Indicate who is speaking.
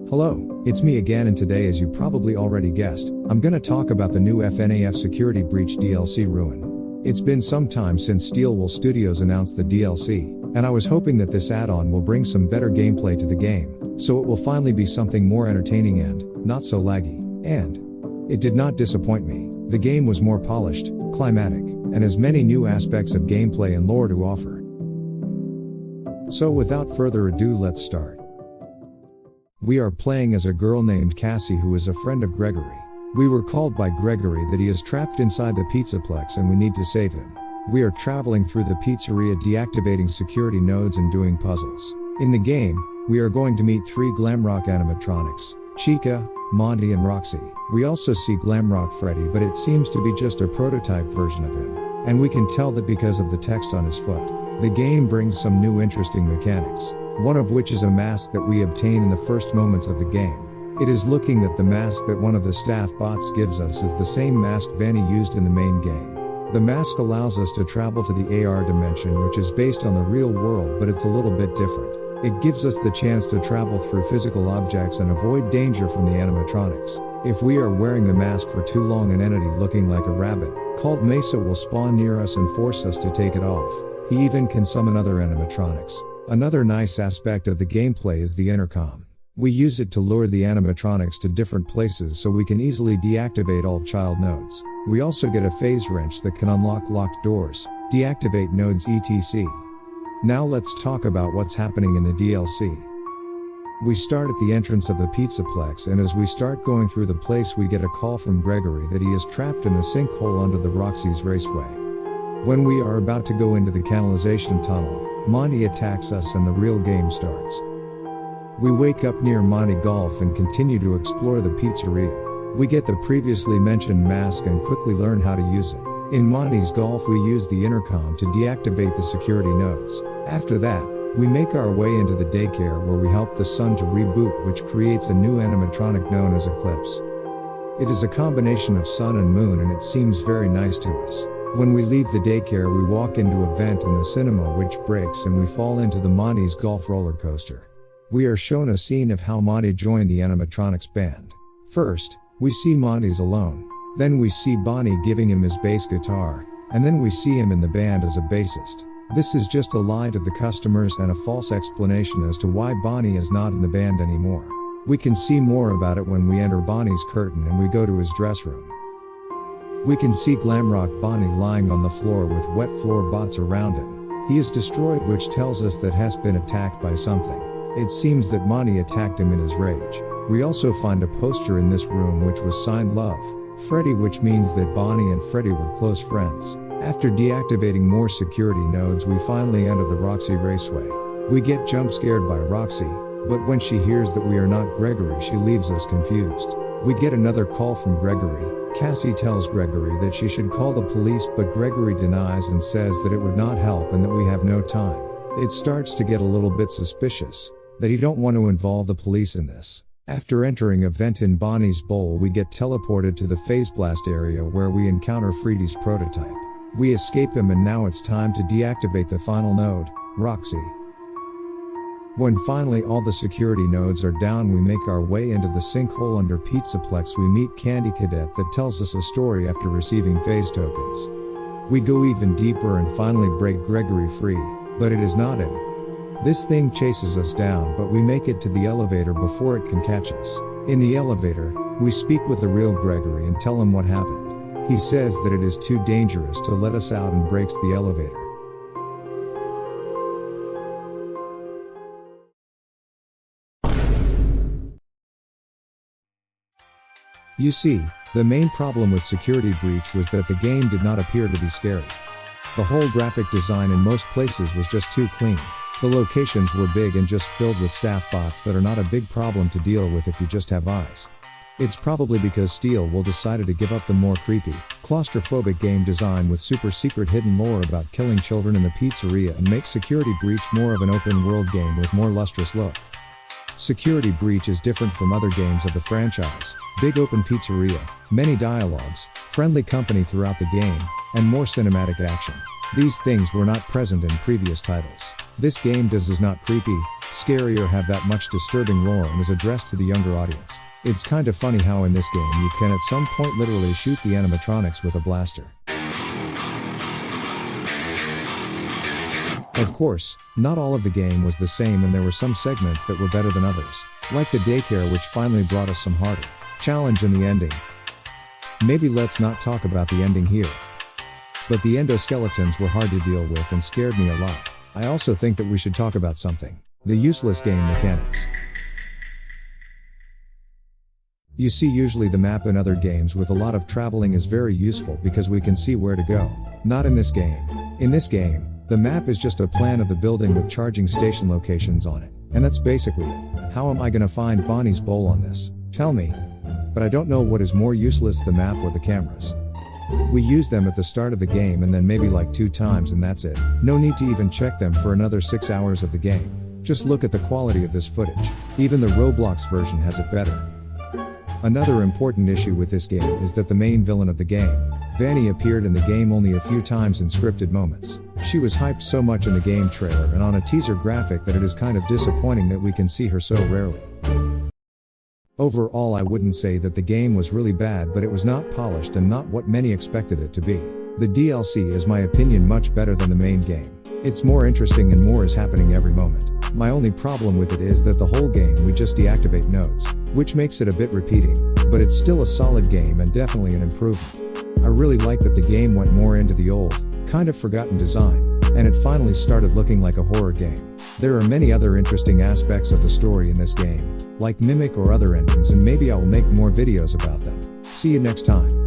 Speaker 1: Hello, it's me again, and today, as you probably already guessed, I'm gonna talk about the new fnaf Security Breach DLC Ruin. It's been some time since Steelwool Studios announced the DLC, and I was hoping that this add-on will bring some better gameplay to the game, so it will finally be something more entertaining and not so laggy. And it did not disappoint me. The game was more polished, climatic, and has many new aspects of gameplay and lore to offer. So without further ado, let's start. We are playing as a girl named Cassie who is a friend of Gregory. We were called by Gregory that he is trapped inside the Pizzaplex and we need to save him. We are traveling through the pizzeria, deactivating security nodes and doing puzzles. In the game, we are going to meet 3 Glamrock animatronics: Chica, Monty and Roxy. We also see Glamrock Freddy, but it seems to be just a prototype version of him. And we can tell that because of the text on his foot. The game brings some new interesting mechanics, one of which is a mask that we obtain in the first moments of the game. It is looking that the mask that one of the staff bots gives us is the same mask Vanny used in the main game. The mask allows us to travel to the AR dimension, which is based on the real world, but it's a little bit different. It gives us the chance to travel through physical objects and avoid danger from the animatronics. If we are wearing the mask for too long, an entity looking like a rabbit, called Mesa, will spawn near us and force us to take it off. He even can summon other animatronics. Another nice aspect of the gameplay is the intercom. We use it to lure the animatronics to different places so we can easily deactivate all child nodes. We also get a phase wrench that can unlock locked doors, deactivate nodes, etc. Now let's talk about what's happening in the DLC. We start at the entrance of the Pizzaplex, and as we start going through the place we get a call from Gregory that he is trapped in the sinkhole under the Roxy's Raceway. When we are about to go into the canalization tunnel, Monty attacks us and the real game starts. We wake up near Monty Golf and continue to explore the pizzeria. We get the previously mentioned mask and quickly learn how to use it. In Monty's Golf we use the intercom to deactivate the security nodes. After that, we make our way into the daycare where we help the sun to reboot, which creates a new animatronic known as Eclipse. It is a combination of sun and moon and it seems very nice to us. When we leave the daycare we walk into a vent in the cinema which breaks and we fall into the Monty's Golf roller coaster. We are shown a scene of how Monty joined the animatronics band. First, we see Monty's alone. Then we see Bonnie giving him his bass guitar, and then we see him in the band as a bassist. This is just a lie to the customers and a false explanation as to why Bonnie is not in the band anymore. We can see more about it when we enter Bonnie's curtain and we go to his dress room. We can see Glamrock Bonnie lying on the floor with wet floor bots around him. He is destroyed, which tells us that has been attacked by something. It seems that Monty attacked him in his rage. We also find a poster in this room which was signed Love, Freddy, which means that Bonnie and Freddy were close friends. After deactivating more security nodes we finally enter the Roxy Raceway. We get jump scared by Roxy, but when she hears that we are not Gregory she leaves us confused. We get another call from Gregory. Cassie tells Gregory that she should call the police, but Gregory denies and says that it would not help and that we have no time. It starts to get a little bit suspicious, that he don't want to involve the police in this. After entering a vent in Bonnie's bowl we get teleported to the phase blast area where we encounter Freddy's prototype. We escape him and now it's time to deactivate the final node, Roxy. When finally all the security nodes are down we make our way into the sinkhole under Pizzaplex. We meet Candy Cadet that tells us a story after receiving phase tokens. We go even deeper and finally break Gregory free, but it is not him. This thing chases us down, but we make it to the elevator before it can catch us. In the elevator, we speak with the real Gregory and tell him what happened. He says that it is too dangerous to let us out and breaks the elevator. You see, the main problem with Security Breach was that the game did not appear to be scary. The whole graphic design in most places was just too clean. The locations were big and just filled with staff bots that are not a big problem to deal with if you just have eyes. It's probably because Steelwool decided to give up the more creepy, claustrophobic game design with super secret hidden lore about killing children in the pizzeria and make Security Breach more of an open world game with more lustrous look. Security Breach is different from other games of the franchise. Big open pizzeria, many dialogues, friendly company throughout the game, and more cinematic action. These things were not present in previous titles. This game is not creepy, scary or have that much disturbing lore and is addressed to the younger audience. It's kinda funny how in this game you can at some point literally shoot the animatronics with a blaster. Of course, not all of the game was the same and there were some segments that were better than others. Like the daycare which finally brought us some harder challenge in the ending. Maybe let's not talk about the ending here. But the endoskeletons were hard to deal with and scared me a lot. I also think that we should talk about something. The useless game mechanics. You see, usually the map in other games with a lot of traveling is very useful because we can see where to go. Not in this game. In this game, the map is just a plan of the building with charging station locations on it. And that's basically it. How am I gonna find Bonnie's bowl on this? Tell me. But I don't know what is more useless, the map or the cameras. We use them at the start of the game and then maybe like 2 times and that's it. No need to even check them for another 6 hours of the game. Just look at the quality of this footage. Even the Roblox version has it better. Another important issue with this game is that the main villain of the game, Vanny, appeared in the game only a few times in scripted moments. She was hyped so much in the game trailer and on a teaser graphic that it is kind of disappointing that we can see her so rarely. Overall, I wouldn't say that the game was really bad, but it was not polished and not what many expected it to be. The DLC is, my opinion, much better than the main game. It's more interesting and more is happening every moment. My only problem with it is that the whole game we just deactivate nodes, which makes it a bit repeating, but it's still a solid game and definitely an improvement. I really like that the game went more into the old, kind of forgotten design, and it finally started looking like a horror game. There are many other interesting aspects of the story in this game, like Mimic or other endings, and maybe I will make more videos about them. See you next time.